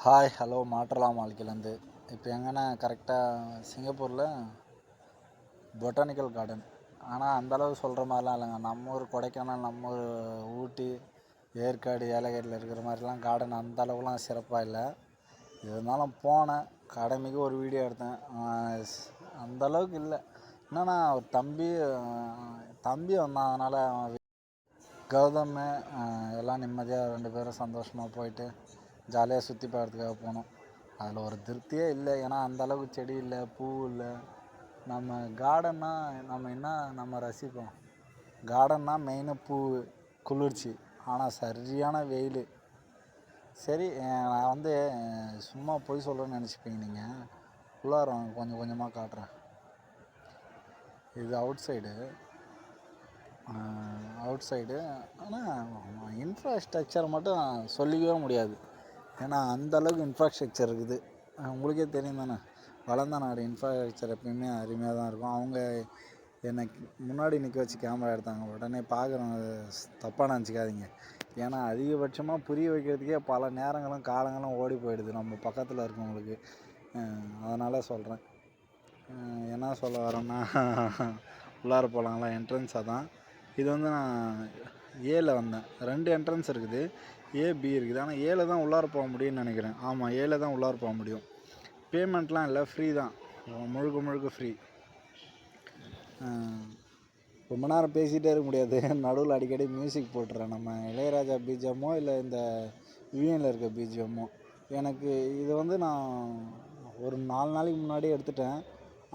Hi hello மாற்றலாம் வாழ்க்கையிலேருந்து இப்போ எங்கன்னா கரெக்டாக சிங்கப்பூரில் பொட்டானிக்கல் கார்டன். ஆனால் அந்தளவு சொல்கிற மாதிரிலாம் இல்லைங்க. நம்ம ஊர் கொடைக்கானல், நம்ம ஊர் ஊட்டி, ஏற்காடு, ஏலகிரியில் இருக்கிற மாதிரிலாம் கார்டன் அந்த அளவுலாம் சிறப்பாக இல்லை. இருந்தாலும் போனேன், கடமைக்கு ஒரு வீடியோ எடுத்தேன். அந்தளவுக்கு இல்லை. என்னன்னா ஒரு தம்பி வந்தான். அதனால் கௌதம் எல்லாம் நிம்மதியாக 2 பேரும் சந்தோஷமாக போயிட்டு ஜாலியாக சுற்றி பார்க்கறதுக்காக போனோம். அதில் ஒரு திருப்தியே இல்லை. ஏன்னா அந்தளவுக்கு செடி இல்லை, பூ இல்லை. நம்ம கார்டன்னா நம்ம ரசிப்போம். கார்டன்னா மெயினாக பூ, குளிர்ச்சி. ஆனால் சரியான வெயில். சரி, நான் சும்மா பொய் சொல்கிறேன்னு நினச்சிப்பீங்க நீங்கள். உள்ளார கொஞ்சம் கொஞ்சமாக காட்டுறேன். இது அவுட் சைடு. ஆனால் இன்ஃப்ராஸ்ட்ரக்சர் மட்டும் சொல்லிக்கவே முடியாது. ஏன்னா அந்தளவுக்கு இன்ஃப்ராஸ்ட்ரக்சர் இருக்குது. உங்களுக்கே தெரியும் தானே, வளர்ந்த நாடு இன்ஃப்ராஸ்ட்ரக்சர் எப்பயுமே அருமையாக தான் இருக்கும். அவங்க என்னை முன்னாடி நிற்க வச்சு கேமரா எடுத்தாங்க. உடனே பார்க்குறவங்க தப்பாக நினச்சிக்காதீங்க. ஏன்னா அதிகபட்சமாக புரிய வைக்கிறதுக்கே பல நேரங்களும் காலங்களும் ஓடி போயிடுது நம்ம பக்கத்தில் இருக்கவங்களுக்கு. அதனால் சொல்கிறேன். என்ன சொல்ல வரேன்னா, உள்ளார போகலாங்களா? என்ட்ரன்ஸாக தான் இது. நான் ஏல வந்தேன். 2 என்ட்ரன்ஸ் இருக்குது, ஏ, பி இருக்குது. ஆனால் ஏல தான் உள்ளார போக முடியும்னு நினைக்கிறேன். ஆமாம், ஏல தான் உள்ளார போக முடியும். பேமெண்ட்லாம் இல்லை, ஃப்ரீ தான், முழுக்க ஃப்ரீ. ரொம்ப நேரம் பேசிகிட்டே இருக்க முடியாது. நடுவில் அடிக்கடி மியூசிக் போட்டுறேன். நம்ம இளையராஜா பிஜிஎம்மோ இல்லை இந்த விஎனில் இருக்க பிஜிஎம்மோ. எனக்கு இது நான் ஒரு 4 நாளைக்கு முன்னாடியே எடுத்துட்டேன்.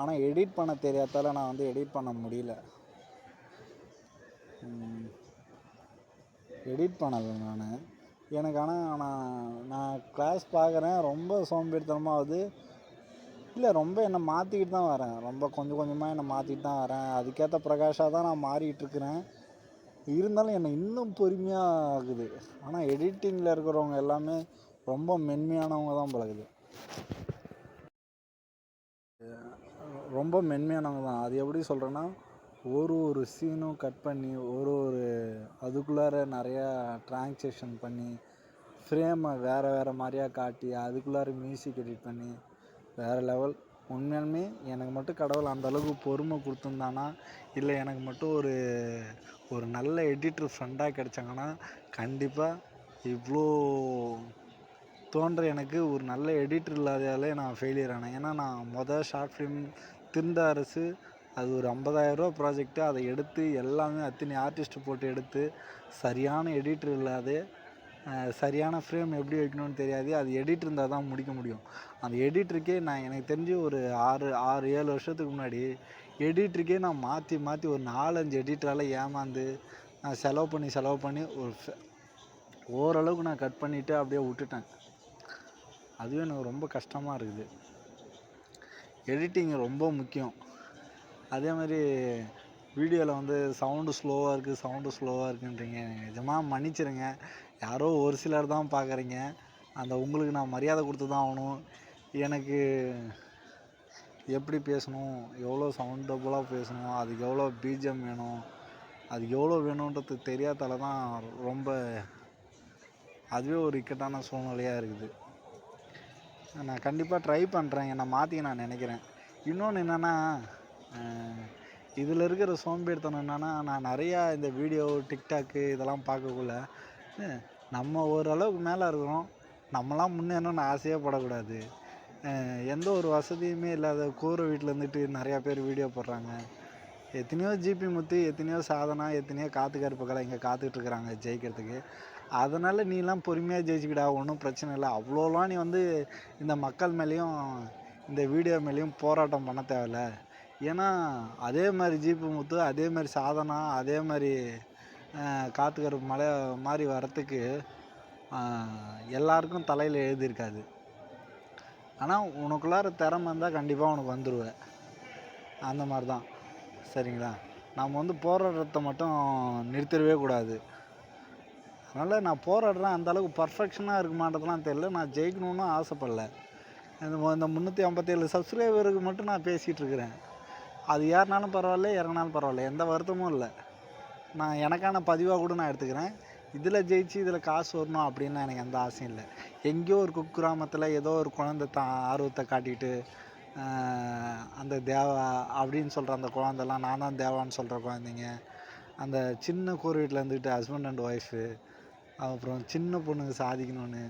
ஆனால் எடிட் பண்ண தெரியாதால நான் எடிட் பண்ண முடியல. எடிட் பண்ணலை நான். எனக்கு ஆனால் நான் கிளாஸ் பார்க்குறேன், ரொம்ப சோம்பேறித்தனமாகுது. இல்லை, ரொம்ப என்னை மாற்றிக்கிட்டு தான் வரேன். ரொம்ப கொஞ்சம் கொஞ்சமாக என்னை மாற்றிக்கிட்டு தான் வரேன். அதுக்கேற்ற பிரகாஷாக தான் நான் மாறிக்கிட்டுருக்கிறேன். இருந்தாலும் என்னை இன்னும் பொறுமையாக ஆகுது. ஆனால் எடிட்டிங்கில் இருக்கிறவங்க எல்லாமே ரொம்ப மென்மையானவங்க தான் பழகுது. ரொம்ப மென்மையானவங்க தான். அது எப்படி சொல்கிறேன்னா, ஒரு சீனும் கட் பண்ணி ஒரு அதுக்குள்ளார நிறையா ட்ரான்ஸேக்ஷன் பண்ணி ஃப்ரேமை வேறு மாதிரியா காட்டி அதுக்குள்ளார மியூசிக் எடிட் பண்ணி வேறு லெவல். உண்மையாலுமே எனக்கு மட்டும் கடவுள் அந்தளவுக்கு பொறுமை கொடுத்துருந்தானா, இல்லை எனக்கு மட்டும் ஒரு நல்ல எடிட்டர் ஃப்ரெண்டாக கிடைச்சாங்கன்னா, கண்டிப்பாக இவ்வளோ தோன்ற எனக்கு ஒரு நல்ல எடிட்டர் இல்லாதாலே நான் ஃபெயிலியர் ஆனேன். ஏன்னா நான் ஷார்ட் ஃபிலிம் திருந்த அரசு, அது ஒரு 50,000 ரூபா ப்ராஜெக்ட்டு. அதை எடுத்து எல்லாமே அத்தனை ஆர்டிஸ்ட்டு போட்டு எடுத்து சரியான எடிட்டர் இல்லாத, சரியான ஃப்ரேம் எப்படி வைக்கணும்னு தெரியாது. அது எடிட்டர் இருந்தால் தான் முடிக்க முடியும். அந்த எடிட்டருக்கே எனக்கு தெரிஞ்சு ஒரு 6-7 வருஷத்துக்கு முன்னாடி எடிட்டருக்கே நான் மாற்றி ஒரு 4-5 எடிட்டரால் ஏமாந்து நான் செலவு பண்ணி ஓரளவுக்கு நான் கட் பண்ணிவிட்டு அப்படியே விட்டுட்டேன். அதுவே எனக்கு ரொம்ப கஷ்டமாக இருக்குது. எடிட்டிங் ரொம்ப முக்கியம். அதே மாதிரி வீடியோவில் சவுண்டு ஸ்லோவாக இருக்குன்றீங்க. நிஜமாக மன்னிச்சிருங்க. யாரோ ஒரு சிலர் தான் பார்க்குறீங்க. உங்களுக்கு நான் மரியாதை கொடுத்து தான் ஆகணும். எனக்கு எப்படி பேசணும், எவ்வளோ சவுண்டபுளாக பேசணும், அதுக்கு எவ்வளோ பிஜிஎம் வேணும், அதுக்கு எவ்வளோ வேணுன்றது தெரியாதால தான் ரொம்ப அதுவே ஒரு இக்கட்டான சூழ்நிலையாக இருக்குது. நான் கண்டிப்பாக ட்ரை பண்ணுறேன். என்னை மாற்றிக்க நான் நினைக்கிறேன். இன்னொன்று என்னென்னா, இதில் இருக்கிற சோம்பேறித்தனம் என்னென்னா, நான் நிறையா இந்த வீடியோ டிக்டாக்கு இதெல்லாம் பார்க்கக்குள்ள நம்ம ஓரளவுக்கு மேலே இருக்கிறோம், நம்மளாம் முன்னேறணும்னு ஆசையே படக்கூடாது. எந்த ஒரு வசதியுமே இல்லாத கூரை வீட்டில் இருந்துட்டு நிறையா பேர் வீடியோ போடுறாங்க. எத்தனையோ ஜிபி முத்து, எத்தனையோ சாதனா, எத்தனையோ கருப்புக்களை இங்கே காத்துட்ருக்குறாங்க ஜெயிக்கிறதுக்கு. அதனால் நீலாம் பொறுமையாக ஜெயிச்சுக்கிடா, ஒன்றும் பிரச்சனை இல்லை. அவ்வளோலாம் நீ இந்த மக்கள் மேலேயும் இந்த வீடியோ மேலேயும் போராட்டம் பண்ண தேவையில்ல. ஏன்னா அதே மாதிரி ஜிபி முத்து, அதே மாதிரி சாதனா, அதே மாதிரி கருப்பு மலை மாதிரி வரத்துக்கு எல்லாருக்கும் தலையில் எழுதியிருக்காது. ஆனால் உனக்குள்ளார திறமை இருந்தால் கண்டிப்பாக உனக்கு வந்துடுவேன். அந்த மாதிரி தான், சரிங்களா? நம்ம போராடுறத மட்டும் நிறுத்திடவே கூடாது. அதனால் நான் போராடுறேன். அந்தளவுக்கு பர்ஃபெக்ஷனாக இருக்குமான்றதுலாம் தெரியல. நான் ஜெயிக்கணுன்னு ஆசைப்படல. இந்த 357 சப்ஸ்கிரைபருக்கு மட்டும் நான் பேசிகிட்ருக்கிறேன். அது ஏறினாலும் பரவாயில்ல, இறங்கினாலும் பரவாயில்ல, எந்த வருத்தமும் இல்லை. நான் எனக்கான பதிவாக கூட நான் எடுத்துக்கிறேன். இதில் ஜெயிச்சு இதில் காசு வரணும் அப்படின்னு எனக்கு எந்த ஆசையும் இல்லை. எங்கேயோ ஒரு குக்கிராமத்தில் ஏதோ ஒரு குழந்தை ஆர்வத்தை காட்டிட்டு அந்த தேவா அப்படின்னு சொல்கிற அந்த குழந்தெல்லாம் நான் தான் தேவான்னு சொல்கிற குழந்தைங்க, அந்த சின்ன கூரை வீட்டில் இருந்துக்கிட்டு ஹஸ்பண்ட் அண்ட் ஒய்ஃபு, அப்புறம் சின்ன பொண்ணுங்க சாதிக்கணும்னு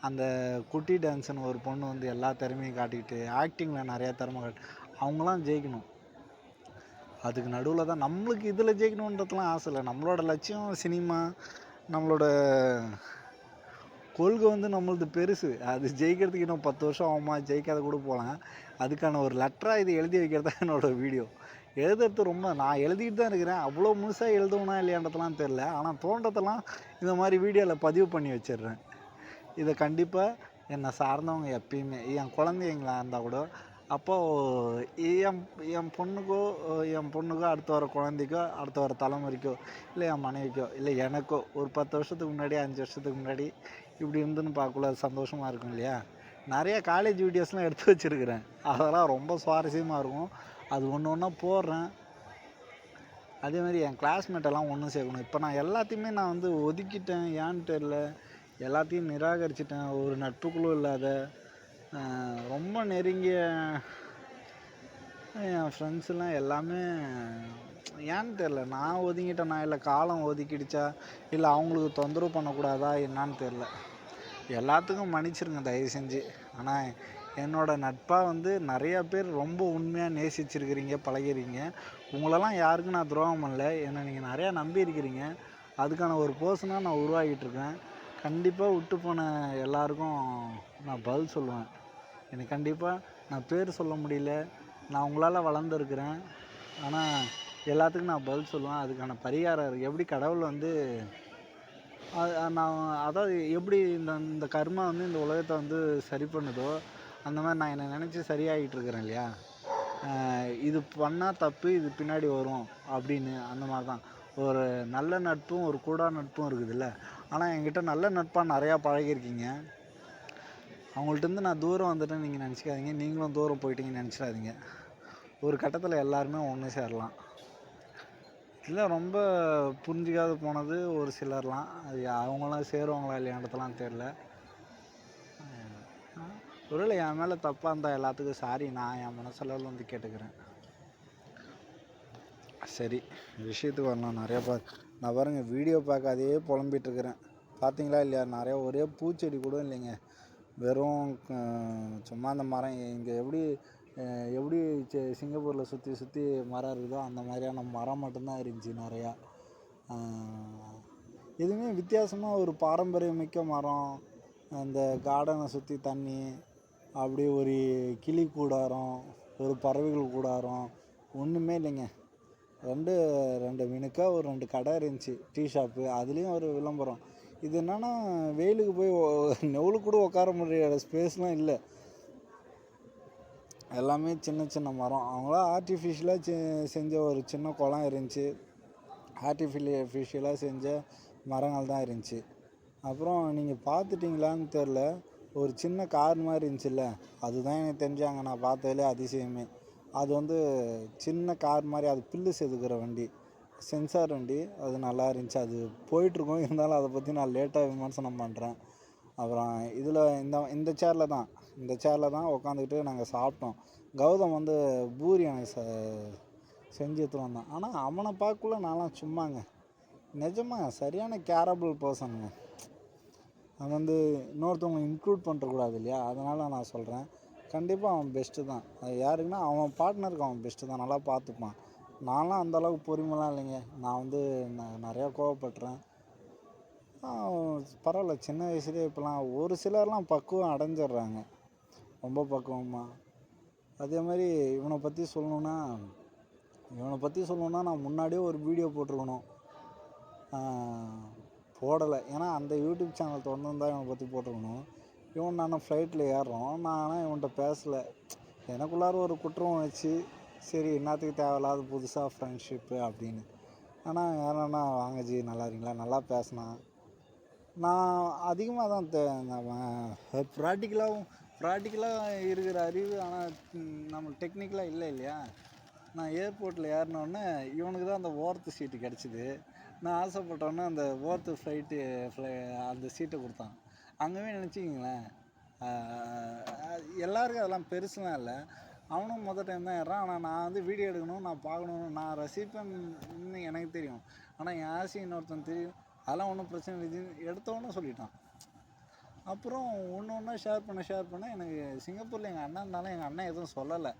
அந்த குட்டி டான்ஸுன்னு ஒரு பொண்ணு வந்து எல்லா திறமையும் காட்டிக்கிட்டு ஆக்டிங்கில் நிறையா திறமை காட்டு, அவங்களாம் ஜெயிக்கணும். அதுக்கு நடுவில் தான் நம்மளுக்கு இதில் ஜெயிக்கணுன்றதுலாம் ஆசை இல்லை. நம்மளோட லட்சியம் சினிமா, நம்மளோட கொள்கை வந்து நம்மளது பெருசு. அது ஜெயிக்கிறதுக்கு இன்னும் 10 வருஷம் ஆகுமா, ஜெயிக்காத கூட போகலாம். அதுக்கான ஒரு லெட்டராக இது எழுதி வைக்கிறது தான் என்னோடய வீடியோ. எழுதுறது ரொம்ப நான் எழுதிட்டு தான் இருக்கிறேன். அவ்வளோ முழுசாக எழுதுவேனா இல்லையான்றதெல்லாம் தெரில. ஆனால் தோன்றதெல்லாம் இந்த மாதிரி வீடியோவில் பதிவு பண்ணி வச்சிடுறேன். இதை கண்டிப்பாக என்னை சார்ந்தவங்க எப்பயுமே என் குழந்தைங்களா இருந்தால் கூட அப்போது என் பொண்ணுக்கோ அடுத்து வர குழந்தைக்கோ அடுத்து வர தலைமுறைக்கோ இல்லை என் மனைவிக்கோ இல்லை எனக்கோ ஒரு 10 வருஷத்துக்கு முன்னாடி 5 வருஷத்துக்கு முன்னாடி இப்படி இருந்துன்னு பார்க்கல சந்தோஷமாக இருக்கும் இல்லையா. நிறைய காலேஜ் வீடியோஸ்லாம் எடுத்து வச்சுருக்கிறேன். அதெல்லாம் ரொம்ப சுவாரஸ்யமாக இருக்கும். அது ஒன்று ஒன்றா போடுறேன். அதேமாதிரி என் கிளாஸ்மேட்டெல்லாம் ஒன்றும் சேர்க்கணும். இப்போ நான் எல்லாத்தையுமே நான் வந்து ஒதுக்கிட்டேன், ஏன்னு தெரில. எல்லாத்தையும் நிராகரிச்சிட்டேன். ஒரு நட்புக்குழுவும் இல்லாத ரொம்ப நெருங்கிய என் ஃப்ரெண்ட்ஸெல்லாம் எல்லாமே ஏன்னு தெரில. நான் ஒதுங்கிட்டேனா இல்லை காலம் ஒதுக்கிடுச்சா இல்லை அவங்களுக்கு தொந்தரவு பண்ணக்கூடாதா என்னான்னு தெரில. எல்லாத்துக்கும் மன்னிச்சிருங்க தயவு செஞ்சு. ஆனால் என்னோடய நட்பாக வந்து நிறையா பேர் ரொம்ப உண்மையாக நேசிச்சிருக்கிறீங்க, பழகிறீங்க. உங்களெல்லாம் யாருக்கும் நான் துரோகம் பண்ணல. என்னை நீங்கள் நிறையா நம்பி இருக்கிறீங்க. அதுக்கான ஒரு பர்சனாக நான் உருவாகிட்டுருக்கேன். கண்டிப்பாக விட்டு போன எல்லாருக்கும் நான் பதில் சொல்லுவேன். எனக்கு கண்டிப்பாக நான் பேர் சொல்ல முடியல, நான் உங்களால் வளர்ந்துருக்குறேன். ஆனால் எல்லாத்துக்கும் நான் பதில் சொல்லுவேன். அதுக்கான பரிகாரம் எப்படி கடவுள் வந்து நான் அதாவது எப்படி இந்த கர்மா வந்து இந்த உலகத்தை வந்து சரி பண்ணுதோ அந்த மாதிரி நான் என்னை நினச்சி சரியாகிட்டு இருக்கிறேன் இல்லையா. இது பண்ணால் தப்பு, இது பின்னாடி வரும் அப்படின்னு. அந்த மாதிரி தான் ஒரு நல்ல நட்பும் ஒரு கூடா நட்பும் இருக்குதுல்ல. ஆனால் என்கிட்ட நல்ல நட்பாக நிறையா பழகிருக்கீங்க. அவங்கள்ட்டேருந்து நான் தூரம் வந்துட்டேன்னு நீங்கள் நினச்சிக்காதீங்க. நீங்களும் தூரம் போயிட்டீங்கன்னு நினச்சிடாதீங்க. ஒரு கட்டத்தில் எல்லாருமே ஒன்று சேரலாம். இதில் ரொம்ப புரிஞ்சிக்காது போனது ஒரு சிலர்லாம். அது அவங்களாம் சேருவாங்களா இல்லையான்றதெல்லாம் தெரில. ஒருவேளை என் மேலே தப்பாக இருந்தால் எல்லாத்துக்கும் சாரி, நான் என் மனசளவில் வந்து கேட்டுக்கிறேன். சரி, விஷயத்துக்கு வரலாம். நிறையா நான் பாருங்கள் வீடியோ பார்க்காதையே புலம்பிகிட்ருக்கிறேன். பார்த்தீங்களா இல்லையா, நிறையா ஒரே பூச்செடி கூட இல்லைங்க. வெறும் சும்மா அந்த மரம் இங்கே எப்படி சிங்கப்பூரில் சுற்றி சுற்றி மரம் இருக்குதோ அந்த மாதிரியான மரம் மட்டும்தான் இருந்துச்சு நிறையா. எதுவுமே வித்தியாசமாக ஒரு பாரம்பரியமிக்க மரம், அந்த கார்டனை சுற்றி தண்ணி, அப்படியே ஒரு கிளி கூடாரம், ஒரு பறவைகள் கூடாரம், ஒன்றுமே இல்லைங்க. ரெண்டு மினுக்கா ஒரு 2 கடை இருந்துச்சு, டீ ஷாப்பு. அதுலேயும் ஒரு விளம்பரம். இது என்னென்னா வெயிலுக்கு போய் நெவுளுக்கு கூட உட்கார முடியாத ஸ்பேஸ்லாம் இல்லை. எல்லாமே சின்ன சின்ன மரம். அவங்களாம் ஆர்டிஃபிஷியலாக செஞ்ச ஒரு சின்ன குளம் இருந்துச்சு. ஆர்டிஃபிஷியலாக செஞ்ச மரங்கள் தான் இருந்துச்சு. அப்புறம் நீங்கள் பார்த்துட்டிங்களான்னு தெரில, ஒரு சின்ன கார் மாதிரி இருந்துச்சுல்ல, அதுதான் எனக்கு தெரிஞ்சாங்க நான் பார்த்ததுலே அதிசயமே. அது வந்து சின்ன கார் மாதிரி, அது புல்லு செதுக்கிற வண்டி, சென்சார் வண்டி. அது நல்லா இருந்துச்சு. அது போயிட்டுருக்கோம். இருந்தாலும் அதை பற்றி நான் லேட்டாக விமர்சனம் பண்ணுறேன். அப்புறம் இதில் இந்த சேரில் தான் உட்காந்துக்கிட்டு நாங்கள் சாப்பிட்டோம். கௌதம் வந்து பூரி எனக்கு செஞ்சு எடுத்துகிட்டு வந்தான். ஆனால் அவனை பார்க்கக்குள்ள நான்லாம் சும்மாங்க, நிஜமாக சரியான கேரபிள் பர்சனுங்க. அவன் வந்து இன்னொருத்தவங்க இன்க்ளூட் பண்ணுறக்கூடாது இல்லையா, அதனால் நான் சொல்கிறேன். கண்டிப்பாக அவன் பெஸ்ட்டு தான். அது யாருக்குன்னா அவன் பார்ட்னருக்கு அவன் பெஸ்ட்டு தான், நல்லா பார்த்துப்பான். நான்லாம் அந்தளவுக்கு பொறுமைலாம் இல்லைங்க. நான் வந்து நிறையா கோவப்படுறேன். பரவாயில்ல, சின்ன வயசுலேயே இப்போலாம் ஒரு சிலர்லாம் பக்குவம் அடைஞ்சிட்றாங்க, ரொம்ப பக்குவமாக. அதே மாதிரி இவனை பற்றி சொல்லணுன்னா நான் முன்னாடியே ஒரு வீடியோ போட்டிருக்கணும், போடலை. ஏன்னா அந்த யூடியூப் சேனல் திறந்துருந்தா இவனை பற்றி போட்டிருக்கணும். நானும் ஃப்ளைட்டில் ஏறுறோம். நான் ஆனால் இவன்கிட்ட பேசலை. எனக்குள்ளார ஒரு குற்றம் வச்சு, சரி என்னத்துக்கு தேவையில்லாத புதுசாக ஃப்ரெண்ட்ஷிப்பு அப்படின்னு. ஆனால் யாரன்னா வாங்க ஜி நல்லா இருக்கீங்களா, நல்லா பேசினான். நான் அதிகமாக தான் ப்ராக்டிக்கலாக இருக்கிற அறிவு, ஆனால் நம்ம டெக்னிக்கலாக இல்லை இல்லையா. நான் ஏர்போர்ட்டில் ஏறினோடனே இவனுக்கு தான் அந்த ஓர்த்து சீட்டு கிடச்சிது. நான் ஆசைப்பட்டோன்னே அந்த ஓர்த்து அந்த சீட்டை கொடுத்தான். அங்கேவே நினச்சிக்கிங்களேன். எல்லாருக்கும் அதெல்லாம் பெருசுலாம் இல்லை. அவனும் மொதல் டைம் தான் ஏறான். ஆனால் நான் வந்து வீடியோ எடுக்கணும், நான் பார்க்கணும், நான் ரசிப்பேன்னு எனக்கு தெரியும். ஆனால் என் ஆசை இன்னொருத்தன் தெரியும். அதெல்லாம் ஒன்றும் பிரச்சனை இல்லை, எடுத்தோன்னு சொல்லிட்டான். அப்புறம் ஒன்று ஒன்றா ஷேர் பண்ண எனக்கு சிங்கப்பூரில் எங்கள் அண்ணன் இருந்தாலும் எங்கள் அண்ணன் எதுவும் சொல்லலை.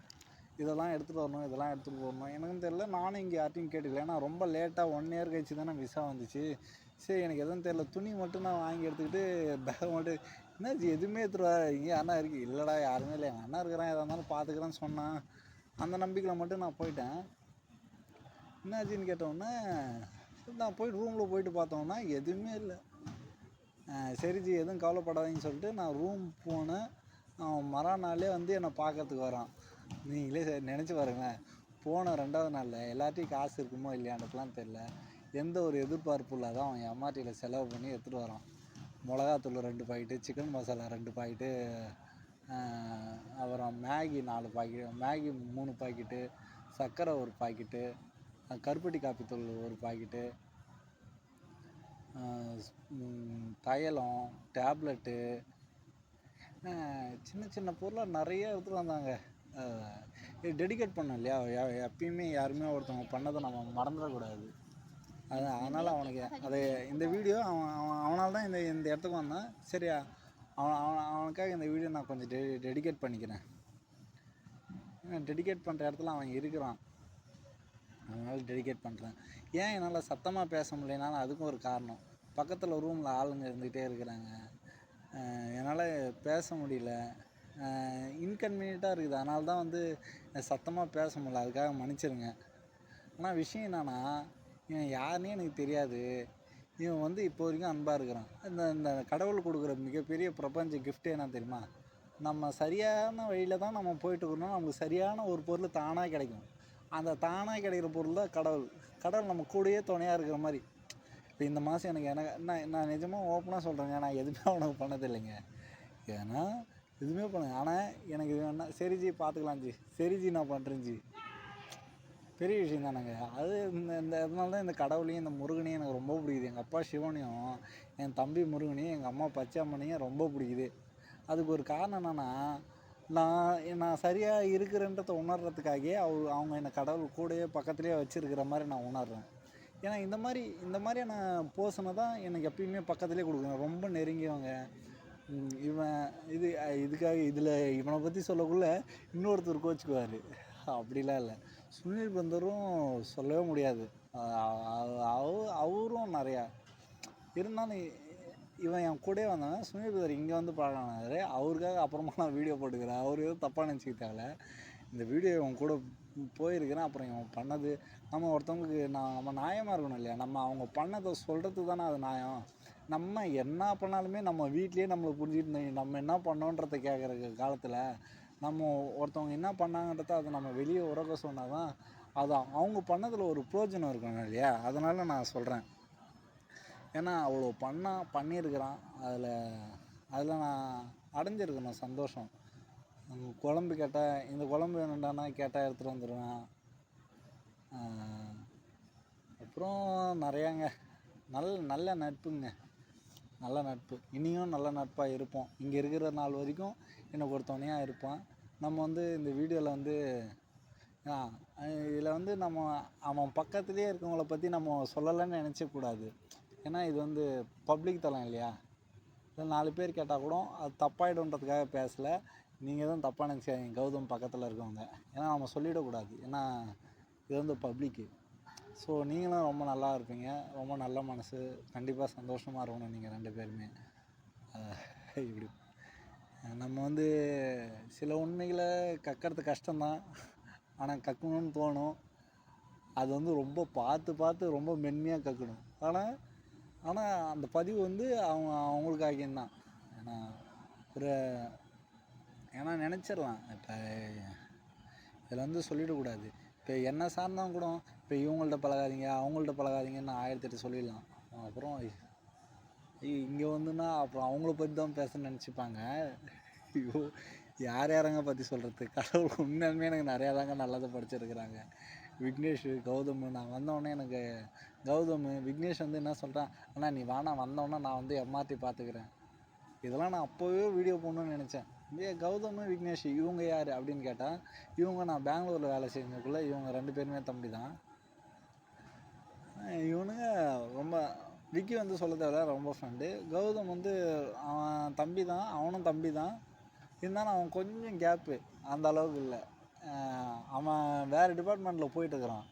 இதெல்லாம் எடுத்துகிட்டு வரணும், இதெல்லாம் எடுத்துகிட்டு போகணும். எனக்கும் தெரியல, நானும் இங்கே யார்ட்டையும் கேட்டுக்கல. ஏன்னா ரொம்ப லேட்டாக 1 இயர் கழிச்சு தானே விசா வந்துச்சு. சரி, எனக்கு எதுவும் தெரியல. துணி மட்டும் நான் வாங்கி எடுத்துக்கிட்டு பேக் மட்டும் என்னாச்சு எதுவுமே எடுத்துகிட்டு வர, இங்கே அண்ணா இருக்குது. இல்லைடா யாருமே இல்லை, எங்கள் அண்ணா இருக்கிறான், எதாக இருந்தாலும் பார்த்துக்கிறேன்னு சொன்னான். அந்த நம்பிக்கையில் மட்டும் நான் போயிட்டேன். என்னாச்சுன்னு கேட்டோன்னே நான் போயிட்டு ரூமில் போயிட்டு பார்த்தோன்னா எதுவுமே இல்லை. சரிஜி எதுவும் கவலைப்படாதீங்கன்னு சொல்லிட்டு நான் ரூம் போனேன். அவன் மறுநாளே வந்து என்னை பார்க்கறதுக்கு வரான். நீங்களே நினச்சி பாருங்களேன், போன 2வது நாளில் எல்லாத்தையும் காசு இருக்குமோ இல்லையான்றதுலாம் தெரில. எந்த ஒரு எதிர்பார்ப்பு இல்லாத அவன் எம்ஆர்டியில் செலவு பண்ணி எடுத்துகிட்டு வரான். மிளகாத்தூள் 2 பாக்கெட்டு, சிக்கன் மசாலா 2 பாக்கெட்டு, அப்புறம் மேகி 4 பாக்கெட்டு, மேகி 3 பாக்கெட்டு, சர்க்கரை 1 பாக்கெட்டு, கருப்பட்டி காப்பி தூள் 1 பாக்கெட்டு, தைலம், டேப்லெட்டு, சின்ன சின்ன பொருளாக நிறைய எடுத்துகிட்டு வந்தாங்க. இது டெடிகேட் பண்ணோம் இல்லையா, எப்பயுமே யாருமே ஒருத்தவங்க பண்ணதை நம்ம மறந்துடக்கூடாது. அதனால் அவனுக்கு அது இந்த வீடியோ அவனால் தான் இந்த இடத்துக்கு வந்தான். சரியா, அவனுக்காக இந்த வீடியோ நான் கொஞ்சம் டெடிகேட் பண்ணிக்கிறேன். டெடிகேட் பண்ணுற இடத்துல அவன் இருக்கிறான், அதனால் டெடிகேட் பண்ணுறேன். ஏன் என்னால் சத்தமாக பேச முடியலனாலும் அதுக்கும் ஒரு காரணம். பக்கத்தில் ரூமில் ஆளுங்க இருந்துகிட்டே இருக்கிறாங்க, என்னால் பேச முடியல, இன்கன்வீனியண்ட்டாக இருக்குது. அதனால தான் வந்து சத்தமாக பேச முடியல, அதுக்காக மன்னிச்சிருங்க. ஆனால் விஷயம் என்னென்னா, இவன் யாருன்னே எனக்கு தெரியாது. இவன் வந்து இப்போ வரைக்கும் அன்பாக இருக்கிறான். இந்த கடவுள் கொடுக்குற மிகப்பெரிய பிரபஞ்ச கிஃப்ட்டே என்ன தெரியுமா? நம்ம சரியான வழியில் தான் நம்ம போயிட்டு இருக்கணும். நமக்கு சரியான ஒரு பொருள் தானாக கிடைக்கும். அந்த தானாக கிடைக்கிற பொருள் தான் கடவுள். கடவுள் நம்ம கூடயே துணையாக இருக்கிற மாதிரி. இப்போ இந்த மாதம் நான் நிஜமாக ஓப்பனாக சொல்கிறேங்க, நான் எதுவுமே அவனுக்கு பண்ணதில்லைங்க. ஏன்னா எதுவுமே பண்ணுங்க. ஆனால் எனக்கு இது வேணா, சரிஜி பார்த்துக்கலாம் ஜி, சரிஜி நான் பண்ணுறேன் ஜி, பெரிய விஷயம் தானேங்க அது. இதனால தான் இந்த கடவுளையும் இந்த முருகனையும் எனக்கு ரொம்ப பிடிக்குது. எங்கள் அப்பா சிவனையும் என் தம்பி முருகனையும் எங்கள் அம்மா பச்சையம்மனையும் ரொம்ப பிடிக்குது. அதுக்கு ஒரு காரணம் என்னென்னா, நான் சரியாக இருக்கிறேன்றதை உணர்றதுக்காகவே அவங்க என்னை கடவுள் கூடயே பக்கத்துலேயே வச்சுருக்கிற மாதிரி நான் உணர்றேன். ஏன்னா இந்த மாதிரியான போர்ஷனை தான் எனக்கு எப்பயுமே பக்கத்துலேயே கொடுக்குறேன். ரொம்ப நெருங்கியவங்க. இதுக்காக இதில் இவனை பற்றி சொல்லக்குள்ளே இன்னொருத்தர் கோச்சுக்குவார். அப்படிலாம் இல்லை. சுனில் பந்தரும் சொல்லவே முடியாது. அவரும் நிறையா இருந்தாலும் இவன் என் கூட வந்தவன் சுனில் பந்தர் இங்கே வந்து பழகினாரு. அவருக்காக அப்புறமா நான் வீடியோ போட்டுக்கிறேன். அவர் எதுவும் தப்பாக நினச்சிக்க தேவையில்ல. இந்த வீடியோ இவன் கூட போயிருக்கிறேன். அப்புறம் இவன் பண்ணது நம்ம ஒருத்தவங்களுக்கு நம்ம நியாயமாக இருக்கணும் இல்லையா? நம்ம அவங்க பண்ணதை சொல்கிறதுக்கு தானே அது நியாயம். நம்ம என்ன பண்ணாலுமே நம்ம வீட்லேயே நம்மளை புரிஞ்சுட்டு நம்ம என்ன பண்ணோன்றதை கேட்குற காலத்தில் நம்ம ஒருத்தவங்க என்ன பண்ணாங்கன்றத அதை நம்ம வெளியே உறக்க சொன்னால் தான் அது அவங்க பண்ணதில் ஒரு பிரயோஜனம் இருக்கணும் இல்லையா? அதனால் நான் சொல்கிறேன். ஏன்னா அவ்வளோ பண்ணியிருக்கிறான். அதில் நான் அடைஞ்சிருக்கணும் சந்தோஷம். குழம்பு கேட்டால் இந்த குழம்பு வேணுண்டானா கேட்டால் எடுத்துகிட்டு வந்துடுவேன். அப்புறம் நிறையாங்க நல்ல நட்புங்க, நல்ல நட்பு. இனியும் நல்ல நட்பாக இருப்போம். இங்கே இருக்கிற நாள் வரைக்கும் எனக்கு ஒரு துணையாக இருப்பான். நம்ம வந்து இந்த வீடியோவில் வந்து இதில் வந்து நம்ம அவன் பக்கத்துலேயே இருக்கவங்கள பற்றி நம்ம சொல்லலைன்னு நினச்சக்கூடாது. ஏன்னா இது வந்து பப்ளிக் தளம் இல்லையா? இதில் 4 பேர் கேட்டால் கூட அது தப்பாயிடுன்றதுக்காக பேசலை. நீங்கள் தான் தப்பாக நினச்சிக்காதீங்க கௌதம் பக்கத்தில் இருக்கவங்க. ஏன்னா நம்ம சொல்லிடக்கூடாது. ஏன்னா இது வந்து பப்ளிக்கு. ஸோ நீங்களும் ரொம்ப நல்லா இருப்பீங்க, ரொம்ப நல்ல மனசு, கண்டிப்பாக சந்தோஷமாக இருக்கணும் நீங்கள் 2 பேருமே. இப்படி நம்ம வந்து சில உண்மைகளை கக்கிறது கஷ்டம்தான், ஆனால் கக்கணும்னு தோணும். அது வந்து ரொம்ப பார்த்து ரொம்ப மென்மையாக கக்கணும். ஆனால் அந்த பதிவு வந்து அவங்களுக்காகியந்தான். ஏன்னா நினச்சிடலாம். இப்போ இதில் வந்து சொல்லிடக்கூடாது. இப்போ என்ன சார்ந்தவங்க கூட இப்போ இவங்கள்ட்ட பழகாதீங்க அவங்கள்ட்ட பழகாதீங்கன்னு 1008 சொல்லிடலாம். அப்புறம் இங்கே வந்துன்னா அப்புறம் அவங்கள பற்றி தான் பேசணும்னு நினச்சிப்பாங்க. ஐயோ, யாரங்க பற்றி சொல்கிறது? கடவுள் உண்மையாலுமே எனக்கு நிறையா தாங்க நல்லதை படிச்சிருக்கிறாங்க. விக்னேஷ், கௌதம். நான் வந்தோடனே எனக்கு கௌதம், விக்னேஷ் வந்து என்ன சொல்கிறான், ஆனால் நீ வானா வந்தோடனே நான் வந்து எம்ஆர்டி பார்த்துக்கிறேன். இதெல்லாம் நான் அப்போவே வீடியோ போடணும்னு நினச்சேன். கௌதம் விக்னேஷ் இவங்க யார் அப்படின்னு கேட்டால், இவங்க நான் பெங்களூரில் வேலை செஞ்சதுக்குள்ளே இவங்க 2 பேருமே தம்பி தான். இவனுங்க ரொம்ப விக்கி வந்து சொல்ல தேவை ரொம்ப ஃப்ரெண்டு. கௌதம் வந்து அவன் தம்பி தான், அவனும் தம்பி தான். இருந்தாலும் அவன் கொஞ்சம் கேப்பு அந்த அளவுக்கு இல்லை. அவன் வேறு டிபார்ட்மெண்ட்டில் போயிட்டுருக்கிறான்.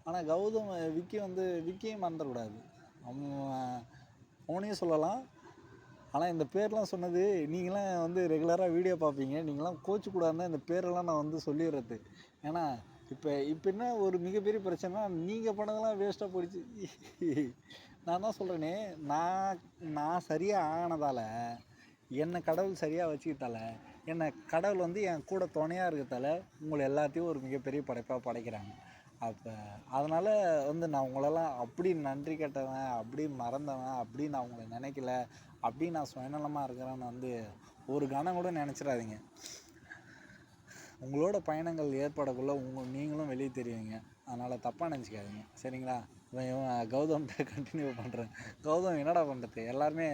ஆனால் கௌதம் விக்கி வந்து விக்கியும் மறந்துடக்கூடாது. அவனையும் சொல்லலாம். ஆனால் இந்த பேர்லாம் சொன்னது நீங்களாம் வந்து ரெகுலராக வீடியோ பார்ப்பீங்க, நீங்களாம் கோச்சிக்கூடாதுன்னு இந்த பேரெல்லாம் நான் வந்து சொல்லிடுறது. ஏன்னா இப்போ என்ன ஒரு மிகப்பெரிய பிரச்சனைனா, நீங்கள் பண்ணதெல்லாம் வேஸ்ட்டாக போயிடுச்சு. நான் தான் சொல்கிறேனே, நான் சரியாக ஆனதால், என்னை கடவுள் சரியாக வச்சுக்கிட்டால, என்னை கடவுள் வந்து என் கூட துணையாக இருக்கிறதால உங்களை எல்லாத்தையும் ஒரு மிகப்பெரிய படைப்பாக படைக்கிறாங்க. அப்போ அதனால் வந்து நான் உங்களெல்லாம் அப்படி நன்றி கெட்டவன், அப்படி மறந்தவன், அப்படி நான் உங்களை நினைக்கல, அப்படி நான் சுயநலமாக இருக்கிறேன்னு வந்து ஒரு கணம் கூட நினச்சிடாதீங்க. உங்களோட பயணங்கள் ஏற்படக்குள்ளே நீங்களும் வெளியே தெரியுங்க. அதனால் தப்பாக நினச்சிக்காதீங்க, சரிங்களா? கௌதம்கிட்ட கண்டினியூ பண்ணுறேன். கௌதம் என்னடா பண்ணுறது, எல்லாருமே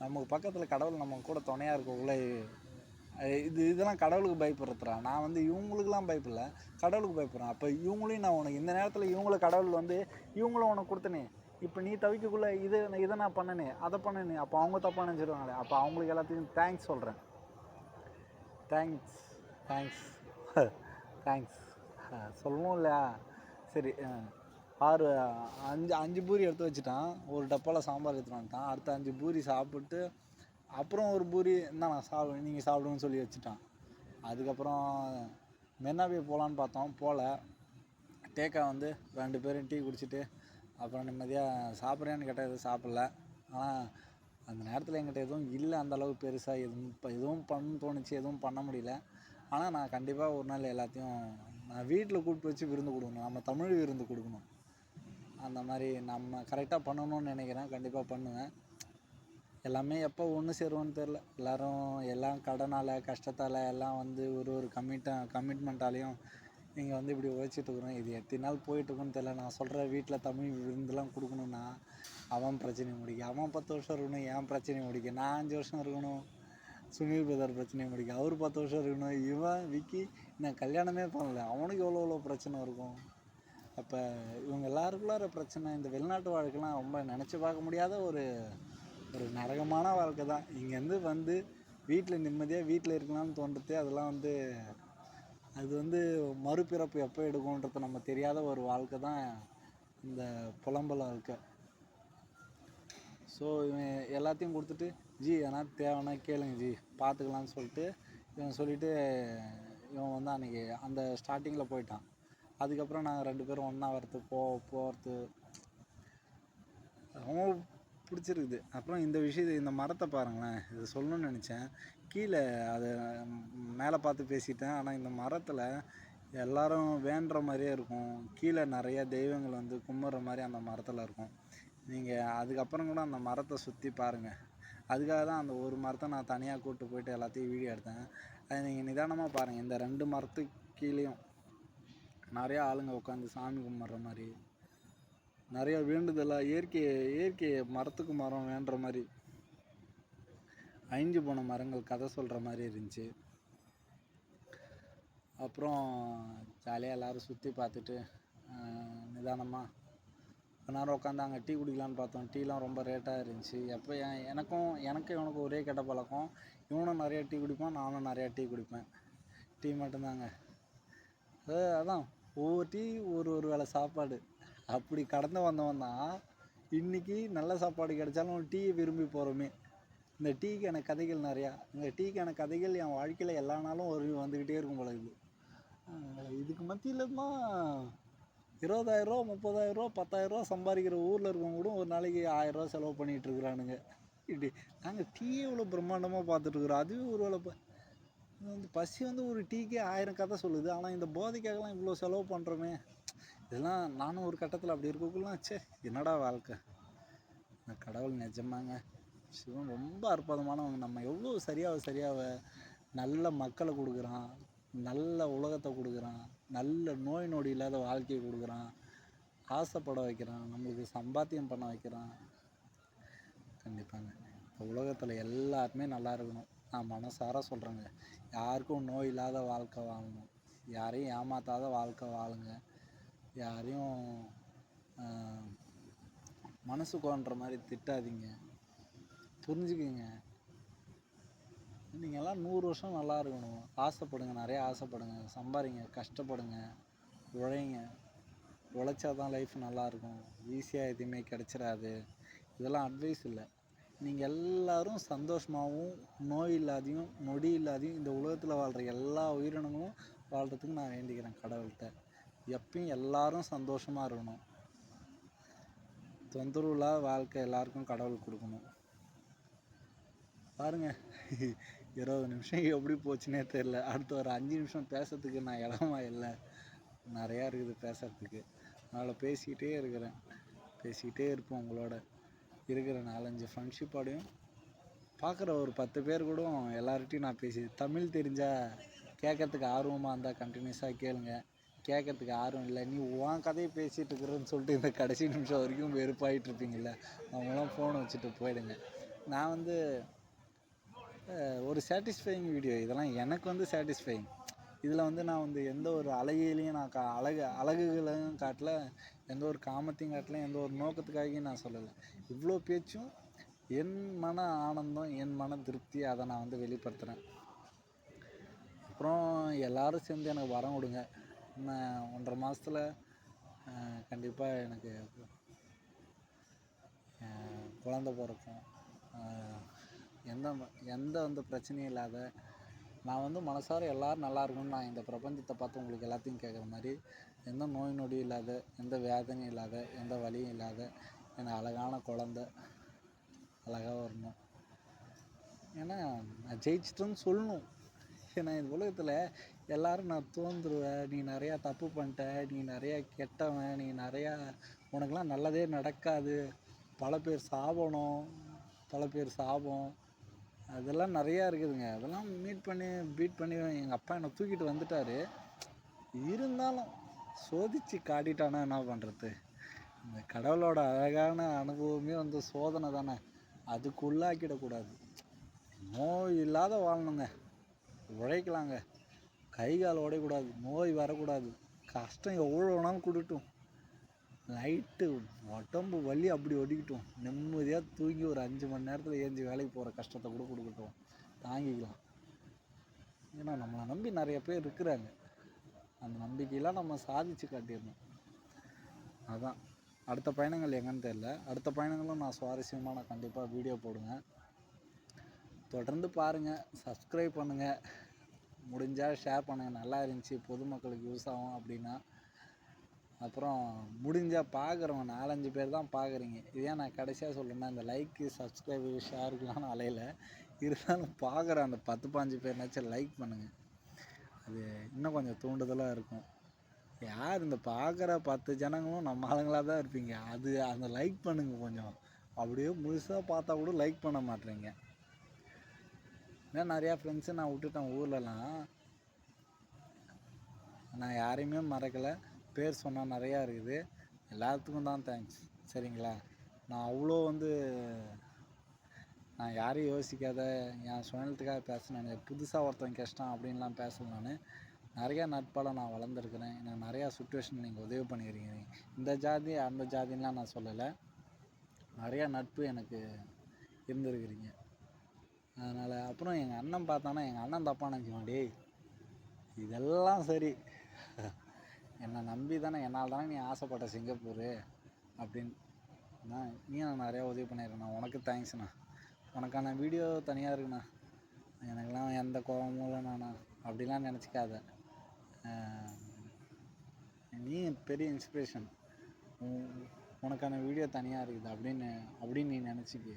நமக்கு பக்கத்தில் கடவுள் நம்ம கூட துணையாக இருக்கக்குள்ளே இதெல்லாம் கடவுளுக்கு பயப்படுறதுடா. நான் வந்து இவங்களுக்குலாம் பயப்படல, கடவுளுக்கு பயப்படுறேன். அப்போ இவங்களையும் நான் உனக்கு இந்த நேரத்தில் இவங்களை கடவுள் வந்து இவங்களும் உனக்கு கொடுத்தனே, இப்போ நீ தவிக்கக்குள்ளே இதை நான் பண்ணனே, அதை பண்ணனே, அப்போ அவங்க தப்பாக நினச்சிடுவாங்களே. அப்போ அவங்களுக்கு எல்லாத்தையும் தேங்க்ஸ் சொல்கிறேன். தேங்க்ஸ் தேங்க்ஸ் சொல்லணும் இல்லையா? சரி, 5 பூரி எடுத்து வச்சுட்டான். ஒரு டப்பாவில் சாம்பார் எடுத்துகிட்டு வந்துட்டான். அடுத்த 5 பூரி சாப்பிட்டு அப்புறம் ஒரு பூரி நான் நீங்கள் சாப்பிடுங்கன்னு சொல்லி வச்சுட்டான். அதுக்கப்புறம் மென்னாவே போகலான்னு பார்த்தோம், போகல. டேக்கா வந்து 2 பேரும் டீ குடிச்சிட்டு அப்புறம் நிம்மதியாக சாப்பிட்றேன்னு கேட்டால் எதுவும் சாப்பிட்ல. ஆனால் அந்த நேரத்தில் என்கிட்ட எதுவும் இல்லை அந்தளவுக்கு பெருசாக எதுவும் பண்ணணும்னு தோணுச்சு, எதுவும் பண்ண முடியல. ஆனால் நான் கண்டிப்பாக ஒரு நாள் எல்லாத்தையும் நான் வீட்டில் கூப்பிட்டு வச்சு விருந்து கொடுக்கணும். நம்ம தமிழ் விருந்து கொடுக்கணும். அந்த மாதிரி நம்ம கரெக்டாக பண்ணணும்னு நினைக்கிறேன். கண்டிப்பாக பண்ணுவேன். எல்லாமே எப்போ ஒன்று சேருவோன்னு தெரில. எல்லாம் கடனால் கஷ்டத்தால் எல்லாம் வந்து ஒரு கமிட்மெண்ட்டாலையும் நீங்கள் வந்து இப்படி உழைச்சிட்ருக்குறோம். இது எத்தனை நாள் போயிட்டுருக்குன்னு தெரில. நான் சொல்கிற வீட்டில் தமிழ் விருந்துலாம் கொடுக்கணுன்னா அவன் பிரச்சனையை முடிக்க, அவன் 10 வருஷம் இருக்கணும், என் பிரச்சனையை முடிக்க, நான் 5 வருஷம் இருக்கணும், சுனில் பிரதர் பிரச்சனையை முடிக்க, அவர் 10 வருஷம் இருக்கணும், இவன் விக்கி நான் கல்யாணமே பண்ணல, அவனுக்கு எவ்வளோ பிரச்சனை இருக்கும். அப்போ இவங்க எல்லாருக்குள்ளார பிரச்சனை. இந்த வெளிநாட்டு வாழ்க்கைலாம் ரொம்ப நினச்சி பார்க்க முடியாத ஒரு நரகமான வாழ்க்கை தான். இங்கேருந்து வந்து வீட்டில் நிம்மதியாக வீட்டில் இருக்கலாம்னு தோன்றது, அதெல்லாம் வந்து அது வந்து மறுபிறப்பு எப்போ எடுக்கும்ன்றது நம்ம தெரியாத ஒரு வாழ்க்கை தான் இந்த புலம்பல் வாழ்க்கை. ஸோ இவன் எல்லாத்தையும் கொடுத்துட்டு, ஜி ஏன்னா தேவைன்னா கேளுங்க ஜி பார்த்துக்கலான்னு சொல்லிட்டு இவன் சொல்லிவிட்டு இவன் வந்து அன்றைக்கி அந்த ஸ்டார்டிங்கில் போயிட்டான். அதுக்கப்புறம் நாங்கள் 2 பேரும் ஒன்றா போகிறது ரொம்ப பிடிச்சிருக்குது. அப்புறம் இந்த மரத்தை பாருங்களேன், இது சொல்லணும்னு நினச்சேன், கீழே அதை மேலே பார்த்து பேசிட்டேன். ஆனால் இந்த மரத்தில் எல்லோரும் வேண்டுற மாதிரியே இருக்கும். கீழே நிறைய தெய்வங்கள் வந்து கும்பிட்ற மாதிரி அந்த மரத்தில் இருக்கும். நீங்கள் அதுக்கப்புறம் கூட அந்த மரத்தை சுற்றி பாருங்கள். அதுக்காக தான் அந்த ஒரு மரத்தை நான் தனியாக கூப்பிட்டு போயிட்டு எல்லாத்தையும் வீடியோ எடுத்தேன். அதை நீங்கள் நிதானமாக பாருங்கள். இந்த 2 மரத்துக்கு கீழேயும் நிறையா ஆளுங்க உட்காந்து சாமி கும்பிட்ற மாதிரி, நிறைய வேண்டுதலாக இயற்கை மரத்துக்கு மரம் வேண்டுற மாதிரி, அழிஞ்சு போன மரங்கள் கதை சொல்கிற மாதிரி இருந்துச்சு. அப்புறம் ஜாலியாக எல்லோரும் சுற்றி பார்த்துட்டு நிதானமாக கொஞ்ச நேரம் உட்காந்து அங்கே டீ குடிக்கலான்னு பார்த்தோம். டீலாம் ரொம்ப ரேட்டாக இருந்துச்சு. எப்போ இவனுக்கும் ஒரே கெட்ட பழக்கம். இவனும் நிறையா டீ குடிப்பான், நானும் நிறையா டீ குடிப்பேன். டீ மட்டும்தாங்க. அதான் ஒவ்வொரு டீ ஒரு வேளை சாப்பாடு. அப்படி கடந்து வந்தவன் தான் இன்றைக்கி நல்ல சாப்பாடு கிடைச்சாலும் டீயை விரும்பி போகிறோமே. இந்த டீக்கான கதைகள் நிறையா. இந்த டீக்கான கதைகள் என் வாழ்க்கையில் எல்லா நாளும் வந்துக்கிட்டே இருக்கும் போல இது. இதுக்கு மத்தியில் தான் 20,000 ரூபா 30,000 ரூபா 10,000 ரூபா சம்பாதிக்கிற ஊரில் இருக்கவங்க கூட ஒரு நாளைக்கு 1000 ரூபா செலவு பண்ணிகிட்டு இருக்கிறானுங்க. இப்படி நாங்கள் டீயே இவ்வளோ பிரம்மாண்டமாக பார்த்துட்ருக்குறோம். அதுவே ஒரு வேளை வந்து பசி வந்து ஒரு டீக்கே 1000 கதை சொல்லுது. ஆனால் இந்த போதைக்காகலாம் இவ்வளோ செலவு பண்ணுறோமே. இதெல்லாம் நானும் ஒரு கட்டத்தில் அப்படி இருக்கக்குள்ளலாம் என்னடா வாழ்க்கை. இந்த கடவுள் நிஜமாங்க சிவன் ரொம்ப அற்புதமானவங்க. நம்ம எவ்வளோ சரியாக நல்ல மக்களை கொடுக்குறான், நல்ல உலகத்தை கொடுக்குறான், நல்ல நோய் நொடி இல்லாத வாழ்க்கையை கொடுக்குறான், ஆசைப்பட வைக்கிறான், நம்மளுக்கு சம்பாத்தியம் பண்ண வைக்கிறான். கண்டிப்பாங்க. உலகத்தில் எல்லாருமே நல்லா இருக்கணும். நான் மனசார சொல்கிறேங்க. யாருக்கும் நோய் இல்லாத வாழ்க்கை வாழணும். யாரையும் ஏமாற்றாத வாழ்க்கை வாழுங்க. யாரையும் மனசு கோன்ற மாதிரி திட்டாதீங்க. புரிஞ்சுக்குங்க. நீங்கள்லாம் 100 வருஷம் நல்லா இருக்கணும். ஆசைப்படுங்க, நிறையா ஆசைப்படுங்க, சம்பாதிங்க, கஷ்டப்படுங்க, உழைங்க. உழைச்சா தான் லைஃப் நல்லாயிருக்கும். ஈஸியாக எதுவுமே கிடச்சிடாது. இதெல்லாம் அட்வைஸ் இல்லை. நீங்கள் எல்லோரும் சந்தோஷமாகவும் நோய் இல்லாதையும் நொடி இல்லாதையும் இந்த உலகத்தில் வாழ்கிற எல்லா உயிரினங்களும் வாழ்கிறதுக்கு நான் வேண்டிக்கிறேன் கடவுள்கிட்ட. எப்பயும் எல்லோரும் சந்தோஷமாக இருக்கணும். தொந்தரவு இல்லாத வாழ்க்கை எல்லாருக்கும் கடவுள் கொடுக்கணும். பாருங்கள், 20 நிமிஷம் எப்படி போச்சுன்னே தெரில. அடுத்த ஒரு 5 நிமிஷம் பேசுறதுக்கு நான் இடமா இல்லை. நிறையா இருக்குது பேசுகிறதுக்கு. அதனால் பேசிக்கிட்டே இருக்கிறேன். பேசிக்கிட்டே இருப்போம். உங்களோட இருக்கிற 4-5 ஃப்ரெண்ட்ஷிப்போடையும் பார்க்குற ஒரு 10 பேர் கூட எல்லார்கிட்டையும் நான் பேசி தமிழ் தெரிஞ்சால் கேட்கறதுக்கு ஆர்வமாக இருந்தால் கண்டினியூஸாக கேளுங்க. கேட்கறதுக்கு ஆர்வம் இல்லை, நீ உன் கதையை பேசிகிட்டு இருக்கிறேன்னு சொல்லிட்டு இந்த கடைசி நிமிஷம் வரைக்கும் வெறுப்பாகிட்டு இருப்பீங்கள்ல, அவங்களாம் ஃபோனை வச்சுட்டு போயிடுங்க. நான் வந்து ஒரு சாட்டிஸ்ஃபையிங் வீடியோ இதெல்லாம் எனக்கு வந்து சாட்டிஸ்ஃபையிங். இதில் வந்து நான் வந்து எந்த ஒரு அழகிலையும் நான் அழகுகளையும் காட்டல, எந்த ஒரு காமத்தையும் காட்டல, எந்த ஒரு நோக்கத்துக்காகவும் நான் சொல்லலை. இவ்வளோ பேச்சும் என் மன ஆனந்தம், என் மன திருப்தி, அதை நான் வந்து வெளிப்படுத்துகிறேன். அப்புறம் எல்லோரும் சேர்ந்து எனக்கு வரம் கொடுங்க. இன்னும் 1.5 மாதத்தில் கண்டிப்பாக எனக்கு குழந்த பிறக்கும். எந்த வந்து பிரச்சனையும் இல்லாத, நான் வந்து மனசார எல்லோரும் நல்லா இருக்கணும்னு நான் இந்த பிரபஞ்சத்தை பார்த்து உங்களுக்கு எல்லாத்தையும் கேட்குற மாதிரி, எந்த நோய் நொடியும் இல்லாத, எந்த வேதனையும் இல்லாத, எந்த வலியும் இல்லாத எனக்கு அழகான குழந்த அழகாக வரணும். ஏன்னா நான் ஜெயிச்சிட்டேன்னு சொல்லணும். ஏன்னா இந்த உலகத்தில் எல்லோரும் நான் தோன்றுவேன், நீ நிறையா தப்பு பண்ணிட்ட, நீ நிறையா கெட்டவன், நீ நிறையா உனக்கெலாம் நல்லதே நடக்காது, பல பேர் சாபம் அதெல்லாம் நிறையா இருக்குதுங்க. அதெல்லாம் பீட் பண்ணி எங்கள் அப்பா என்னை தூக்கிட்டு வந்துட்டார். இருந்தாலும் சோதித்து காட்டிட்டானா என்ன பண்ணுறது? இந்த கடவுளோட அழகான அனுபவமே வந்து சோதனை தானே. அதுக்குள்ளாக்கிடக்கூடாது. நோய் இல்லாத வாழணுங்க, உழைக்கலாங்க, கை கால் உடையக்கூடாது, நோய் வரக்கூடாது, கஷ்டம் எவ்வளோ வேணாலும் கொடுக்கட்டும், நைட்டு உடம்பு வலி அப்படி ஒடிக்கட்டும், நிம்மதியாக தூங்கி ஒரு 5 மணி நேரத்தில் ஏஞ்சி வேலைக்கு போகிற கஷ்டத்தை கூட கொடுக்கட்டும், தாங்கிக்கலாம். ஏன்னா நம்மளை நம்பி நிறைய பேர் இருக்கிறாங்க. அந்த நம்பிக்கையெல்லாம் நம்ம சாதித்து காட்டிடணும். அதுதான். அடுத்த பயணங்கள் எங்கன்னு தெரில. அடுத்த பயணங்களும் நான் சுவாரஸ்யமாக நான் கண்டிப்பாக வீடியோ போடுங்க. தொடர்ந்து பாருங்கள், சப்ஸ்கிரைப் பண்ணுங்கள், முடிஞ்சால் ஷேர் பண்ணுங்கள். நல்லா இருந்துச்சு, பொதுமக்களுக்கு யூஸ் ஆகும் அப்படின்னா. அப்புறம் முடிஞ்சால் பார்க்குறவங்க 4-5 பேர் தான் பார்க்குறீங்க. இதே நான் கடைசியாக சொல்கிறேன்னா, இந்த லைக்கு சப்ஸ்கிரைபு ஷேருக்குலாம் அலையில் இருந்தாலும் பார்க்குற அந்த 10-15 பேர்னாச்சும் லைக் பண்ணுங்கள். அது இன்னும் கொஞ்சம் தூண்டுதலாக இருக்கும். யார் இந்த பார்க்குற 10 ஜனங்களும் நம்ம ஆளுங்களாக தான் இருப்பீங்க. அந்த லைக் பண்ணுங்கள் கொஞ்சம். அப்படியே முழுசாக பார்த்தா கூட லைக் பண்ண மாட்டேறீங்க. ஏன்னா நிறையா ஃப்ரெண்ட்ஸு நான் விட்டுட்டேன் ஊர்லலாம். நான் யாரையுமே மறக்கலை. பேர் சொன்னால் நிறையா இருக்குது. எல்லாத்துக்கும் தான் தேங்க்ஸ். சரிங்களா? நான் அவ்வளோ வந்து நான் யாரையும் யோசிக்காத என் சுயநலத்துக்காக பேசினேன். புதுசாக ஒருத்தன் கஷ்டம் அப்படின்லாம் பேசல. நான் நிறையா நட்பால் நான் வளர்ந்துருக்குறேன். எனக்கு நிறையா சுச்சுவேஷன் நீங்கள் உதவி பண்ணியிருக்கீங்க. இந்த ஜாதி அந்த ஜாதின்லாம் நான் சொல்லலை. நிறையா நட்பு எனக்கு இருந்திருக்கிறீங்க. அதனால் அப்புறம் எங்கள் அண்ணன் பார்த்தானா, எங்கள் அண்ணன் தப்பாக நினச்சிக்குவான். டேய் இதெல்லாம் சரி, என்னை நம்பி தானே, என்னால் தானே நீ ஆசைப்பட்ட சிங்கப்பூர் அப்படின்னா, நீ நான் நிறையா உதவி பண்ணியிருக்கேண்ணா. உனக்கு தேங்க்ஸ்ண்ணா. உனக்கான வீடியோ தனியாக இருக்குண்ணா. எனக்கெல்லாம் எந்த கோபமும் இல்லைண்ணா. அப்படிலாம் நினச்சிக்காத. நீ பெரிய இன்ஸ்பிரேஷன். உனக்கான வீடியோ தனியாக இருக்குது அப்படின்னு நீ நினச்சிக்கு.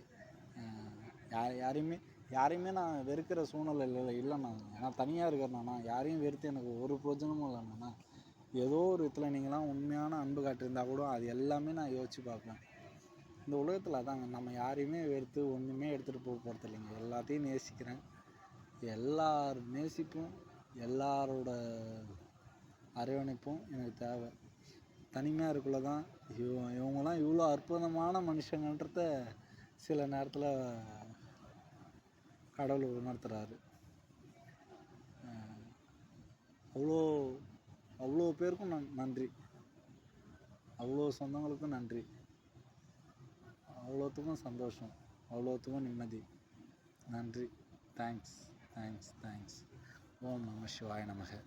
யாரையுமே நான் வெறுக்கிற சூழ்நிலை இல்லைண்ணா. ஏன்னா தனியாக இருக்கிறேண்ணா. யாரையும் வெறுத்து எனக்கு ஒரு பிரயோஜனமும் இல்லைண்ணா. ஏதோ ஒரு விதத்தில் நீங்களாம் உண்மையான அன்பு காட்டியிருந்தால் கூட அது எல்லாமே நான் யோசித்து பார்ப்பேன். இந்த உலகத்தில் அதாங்க, நம்ம யாரையுமே வெறுத்து ஒன்றுமே எடுத்துகிட்டு போகிறது இல்லைங்க. எல்லாத்தையும் நேசிக்கிறேன். எல்லார் நேசிப்பும் எல்லாரோட அரவணைப்பும் எனக்கு தேவை. தனிமையாக இருக்குள்ள தான் இவங்களாம் இவ்வளோ அற்புதமான மனுஷங்கன்றத சில நேரத்தில் கடவுள் உணர்த்துறாரு. அவ்வளோ அவ்வளோ பேருக்கும் நன்றி, அவ்வளோ சொந்தங்களுக்கும் நன்றி, அவ்வளோத்துக்கும் சந்தோஷம், அவ்வளோத்துக்கும் நிம்மதி. நன்றி. தேங்க்ஸ். ஓம் நம சிவாய நமக.